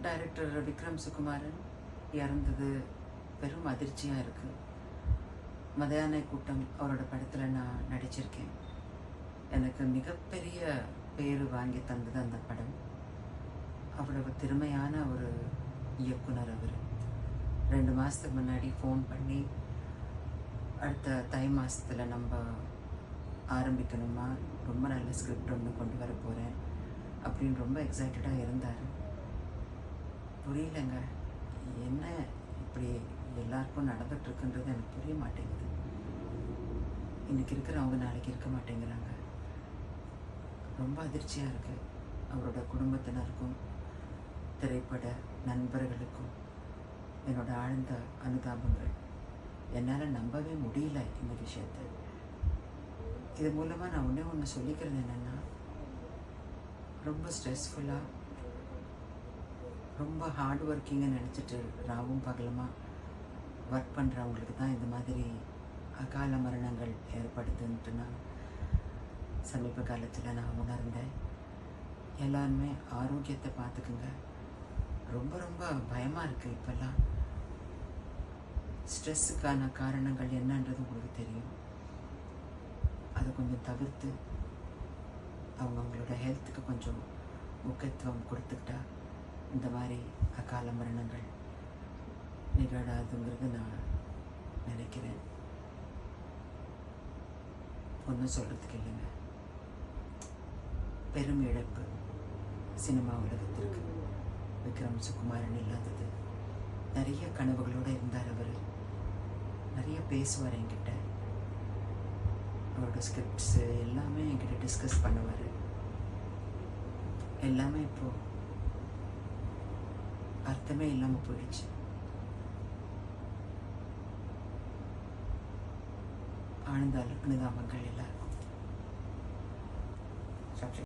Director Vikram Sukumaran இறந்தது பெரும் அதிர்ச்சியாக இருக்குது. மதியான கூட்டம் அவரோட படத்தில் நான் நடிச்சிருக்கேன். எனக்கு மிகப்பெரிய பேர் வாங்கி தந்தது அந்த படம். அவ்வளவு திறமையான ஒரு இயக்குனர் அவர். 2 மாதத்துக்கு முன்னாடி ஃபோன் பண்ணி அடுத்த தை மாதத்தில் நம்ம ஆரம்பிக்கணுமா, ரொம்ப நல்ல ஸ்கிரிப்ட் ஒன்று கொண்டு வர போகிறேன் அப்படின்னு ரொம்ப எக்ஸைட்டடாக இருந்தார். புரியலைங்க, என்ன இப்படி எல்லாருக்கும் நடந்துகிட்ருக்குன்றது எனக்கு புரிய மாட்டேங்குது. இன்றைக்கி இருக்கிறவங்க நாளைக்கு இருக்க மாட்டேங்கிறாங்க. ரொம்ப அதிர்ச்சியாக இருக்குது. அவரோட குடும்பத்தினருக்கும் திரைப்பட நண்பர்களுக்கும் என்னோட ஆழ்ந்த அனுதாபங்கள். என்னால் நம்பவே முடியல இந்த விஷயத்தை. இது மூலமாக நான் ஒன்று சொல்லிக்கிறது என்னென்னா, ரொம்ப ஸ்ட்ரெஸ்ஃபுல்லாக ரொம்ப ஹார்ட் ஒர்க்கிங்கை நினச்சிட்டு ராவும் பகலமாக ஒர்க் பண்ணுறவங்களுக்கு தான் இந்த மாதிரி அகால மரணங்கள் ஏற்படுதுன்ட்டு நான் சமீப காலத்தில் நான் உணர்ந்தேன். எல்லாருமே ஆரோக்கியத்தை பார்த்துக்குங்க. ரொம்ப ரொம்ப பயமாக இருக்குது இப்போல்லாம். ஸ்ட்ரெஸ்ஸுக்கான காரணங்கள் என்னன்றது உங்களுக்கு தெரியும். அதை கொஞ்சம் தவிர்த்து அவங்களோட ஹெல்த்துக்கு கொஞ்சம் முக்கியத்துவம் கொடுத்துக்கிட்டா இந்த மாதிரி அகால மரணங்கள் நிகழாதுங்கிறது நான் நினைக்கிறேன். ஒன்றும் சொல்கிறதுக்கு இல்லைங்க. பெரும் இழப்பு சினிமா உலகத்திற்கு. விக்ரம் சுகுமாரன் இல்லாதது. நிறைய கனவுகளோடு இருந்தார் அவர். நிறைய பேசுவார் என்கிட்ட. அவரோட ஸ்கிரிப்ட்ஸு எல்லாமே என்கிட்ட டிஸ்கஸ் பண்ணுவார். எல்லாமே இப்போது அர்த்தமே இல்லாமல் போயிடுச்சு. ஆழ்ந்த அனுதாபங்கள்.